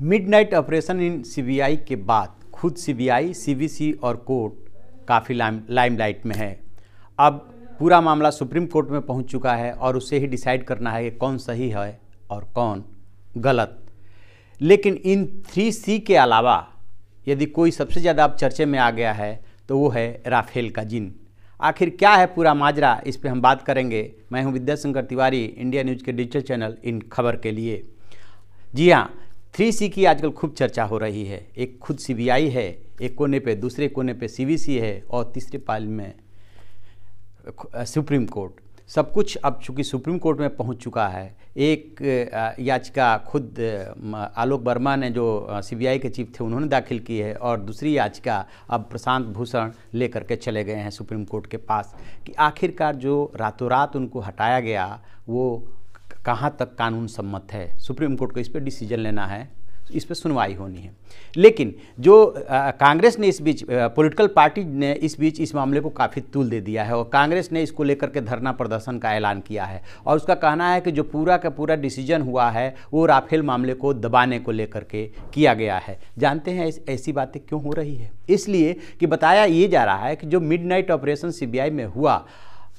Midnight operation in CBI के बाद खुद सीबीआई, सीवीसी और कोर्ट काफ़ी लाइमलाइट में है। अब पूरा मामला सुप्रीम कोर्ट में पहुंच चुका है और उसे ही डिसाइड करना है कि कौन सही है और कौन गलत। लेकिन इन 3C के अलावा यदि कोई सबसे ज़्यादा अब चर्चे में आ गया है तो वो है राफेल का जिन। आखिर क्या है पूरा माजरा, इस पे हम बात करेंगे। मैं हूं विद्याशंकर तिवारी, इंडिया न्यूज़ के डिजिटल चैनल इन खबर के लिए। जी हाँ, 3C की आजकल खूब चर्चा हो रही है। एक खुद सीबीआई है, एक कोने पे, दूसरे कोने पे सीवीसी है और तीसरे पाल में सुप्रीम कोर्ट। सब कुछ अब चूँकि सुप्रीम कोर्ट में पहुंच चुका है। एक याचिका खुद आलोक वर्मा ने, जो सीबीआई के चीफ थे, उन्होंने दाखिल की है और दूसरी याचिका अब प्रशांत भूषण लेकर के चले गए हैं सुप्रीम कोर्ट के पास कि आखिरकार जो रातों रात उनको हटाया गया वो कहाँ तक कानून सम्मत है। सुप्रीम कोर्ट को इस पर डिसीजन लेना है, इस पर सुनवाई होनी है। लेकिन जो कांग्रेस ने इस बीच, पॉलिटिकल पार्टी ने इस बीच इस मामले को काफ़ी तूल दे दिया है और कांग्रेस ने इसको लेकर के धरना प्रदर्शन का ऐलान किया है और उसका कहना है कि जो पूरा का पूरा डिसीजन हुआ है वो राफेल मामले को दबाने को लेकर के किया गया है। जानते हैं ऐसी बातें क्यों हो रही है? इसलिए कि बताया ये जा रहा है कि जो मिडनाइट ऑपरेशन सीबीआई में हुआ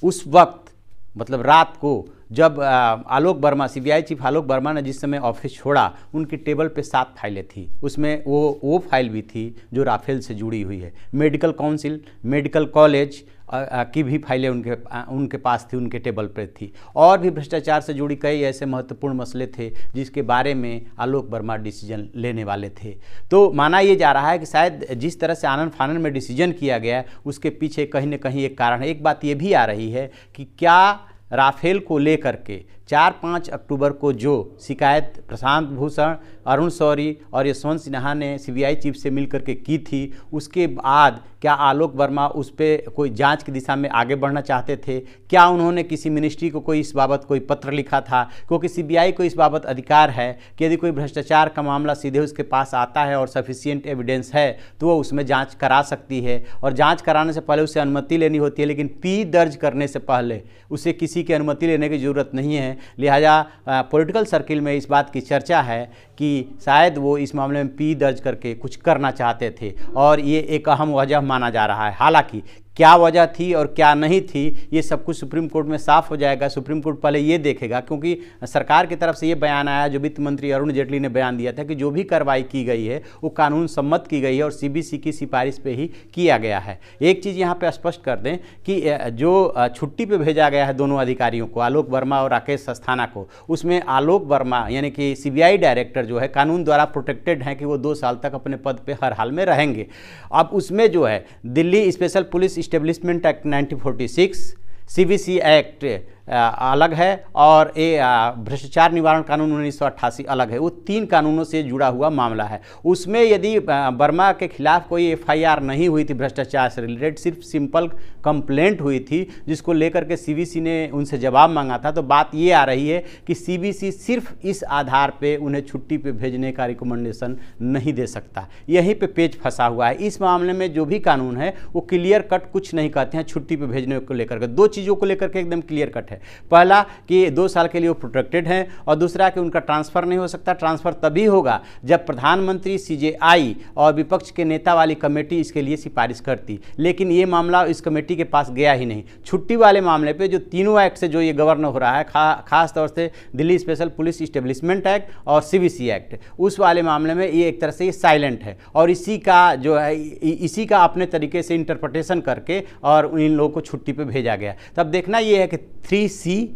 उस वक्त, मतलब रात को, जब आलोक वर्मा, सीबीआई चीफ आलोक वर्मा ने जिस समय ऑफिस छोड़ा, उनकी टेबल पे 7 फाइलें थी। उसमें वो फाइल भी थी जो राफेल से जुड़ी हुई है। मेडिकल काउंसिल, मेडिकल कॉलेज की भी फाइलें उनके पास थी, उनके टेबल पर थी। और भी भ्रष्टाचार से जुड़ी कई ऐसे महत्वपूर्ण मसले थे जिसके बारे में आलोक वर्मा डिसीजन लेने वाले थे। तो माना ये जा रहा है कि शायद जिस तरह से आनन फानन में डिसीजन किया गया उसके पीछे कहीं ना कहीं एक कारण है। एक बात ये भी आ रही है कि क्या राफेल को लेकर के 4-5 अक्टूबर को जो शिकायत प्रशांत भूषण, अरुण शौरी और यशवंत सिन्हा ने सीबीआई चीफ से मिलकर के की थी, उसके बाद क्या आलोक वर्मा उस पर कोई जांच की दिशा में आगे बढ़ना चाहते थे? क्या उन्होंने किसी मिनिस्ट्री को कोई इस बाबत कोई पत्र लिखा था? क्योंकि सीबीआई को इस बाबत अधिकार है कि यदि कोई भ्रष्टाचार का मामला सीधे उसके पास आता है और सफिशिएंट एविडेंस है तो वो उसमें जाँच करा सकती है और जाँच कराने से पहले उसे अनुमति लेनी होती है। लेकिन पी दर्ज करने से पहले उसे किसी की अनुमति लेने की ज़रूरत नहीं है। लिहाजा पॉलिटिकल सर्किल में इस बात की चर्चा है कि शायद वो इस मामले में पी दर्ज करके कुछ करना चाहते थे और ये एक अहम वजह माना जा रहा है। हालांकि क्या वजह थी और क्या नहीं थी, ये सब कुछ सुप्रीम कोर्ट में साफ हो जाएगा। सुप्रीम कोर्ट पहले ये देखेगा, क्योंकि सरकार की तरफ से ये बयान आया, जो वित्त मंत्री अरुण जेटली ने बयान दिया था कि जो भी कार्रवाई की गई है वो कानून सम्मत की गई है और सीबीसी की सिफारिश पे ही किया गया है। एक चीज़ यहाँ पे स्पष्ट कर दें कि जो छुट्टी पे भेजा गया है दोनों अधिकारियों को, आलोक वर्मा और राकेश अस्थाना को, उसमें आलोक वर्मा यानी कि सीबीआई डायरेक्टर जो है कानून द्वारा प्रोटेक्टेड हैं कि वो 2 साल तक अपने पद पर हर हाल में रहेंगे। अब उसमें जो है Delhi special police establishment act 1946, CVC act अलग है और ये भ्रष्टाचार निवारण कानून 1988 अलग है। वो 3 कानूनों से जुड़ा हुआ मामला है। उसमें यदि वर्मा के खिलाफ कोई एफआईआर नहीं हुई थी भ्रष्टाचार से रिलेटेड, सिर्फ सिंपल कंप्लेंट हुई थी जिसको लेकर के सीवीसी ने उनसे जवाब मांगा था, तो बात ये आ रही है कि सीवीसी सिर्फ इस आधार पे उन्हें छुट्टी पे भेजने का रिकमेंडेशन नहीं दे सकता। यहीं पे पेच फंसा हुआ है। इस मामले में जो भी कानून है वो क्लियर कट कुछ नहीं कहते हैं छुट्टी पे भेजने को लेकर के। 2 चीज़ों को लेकर के एकदम क्लियर कट है। पहला कि 2 साल के लिए वो प्रोटेक्टेड हैं और दूसरा कि उनका ट्रांसफर नहीं हो सकता। ट्रांसफर तभी होगा जब प्रधानमंत्री, सीजेआई और विपक्ष के नेता वाली कमेटी इसके लिए सिफारिश करती। लेकिन ये मामला इस कमेटी के पास गया ही नहीं। छुट्टी वाले मामले पे जो तीनों एक्ट से जो ये गवर्न हो रहा है, खास तौर से Delhi special police establishment act और सीवीसी एक्ट, उस वाले मामले में ये एक तरह से ये साइलेंट है और इसी का जो है, इसी का अपने तरीके से इंटरप्रिटेशन करके और इन लोगों को छुट्टी पे भेजा गया। तब देखना ये है कि 3C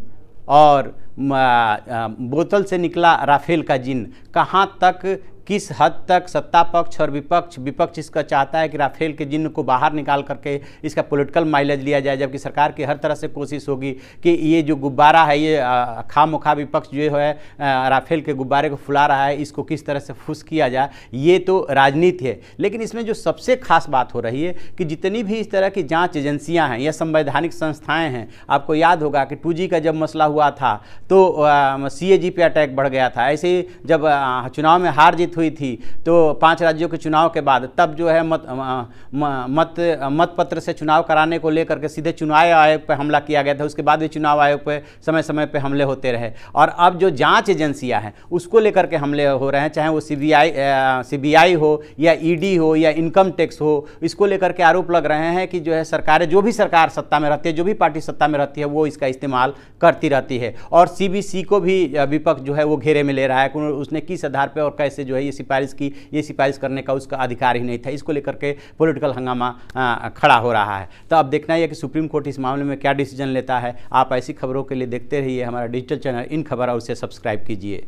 और बोतल से निकला राफेल का जिन कहाँ तक, किस हद तक सत्ता पक्ष और विपक्ष इसका चाहता है कि राफेल के जिन्न को बाहर निकाल करके इसका पॉलिटिकल माइलेज लिया जाए, जबकि सरकार की हर तरह से कोशिश होगी कि ये जो गुब्बारा है, ये खामोखा विपक्ष जो है राफेल के गुब्बारे को फुला रहा है, इसको किस तरह से फुस किया जाए। ये तो राजनीति है। लेकिन इसमें जो सबसे खास बात हो रही है कि जितनी भी इस तरह की जाँच एजेंसियाँ हैं या संवैधानिक संस्थाएँ हैं, आपको याद होगा कि 2G का जब मसला हुआ था तो CAG पे अटैक बढ़ गया था। ऐसे ही जब चुनाव में हार जीत हुई थी तो 5 राज्यों के चुनाव के बाद, तब जो है मत पत्र से चुनाव कराने को लेकर के सीधे चुनाव आयोग पर हमला किया गया था। उसके बाद भी चुनाव आयोग पर समय समय पर हमले होते रहे, और अब जो जांच एजेंसियां हैं उसको लेकर के हमले हो रहे हैं, चाहे वो सीबीआई हो या ईडी हो या इनकम टैक्स हो। इसको लेकर के आरोप लग रहे हैं कि जो है सरकारें, जो भी सरकार सत्ता में रहती है, जो भी पार्टी सत्ता में रहती है, वो इसका इस्तेमाल करती रहती है। और सीबीसी को भी विपक्ष जो है वो घेरे में ले रहा है कि उसने किस आधार पर और कैसे जो है ये सिफारिश की, ये सिफारिश करने का उसका अधिकार ही नहीं था। इसको लेकर के पॉलिटिकल हंगामा खड़ा हो रहा है। तो अब देखना है कि सुप्रीम कोर्ट इस मामले में क्या डिसीजन लेता है। आप ऐसी खबरों के लिए देखते रहिए हमारा डिजिटल चैनल इन खबर, और उसे सब्सक्राइब कीजिए।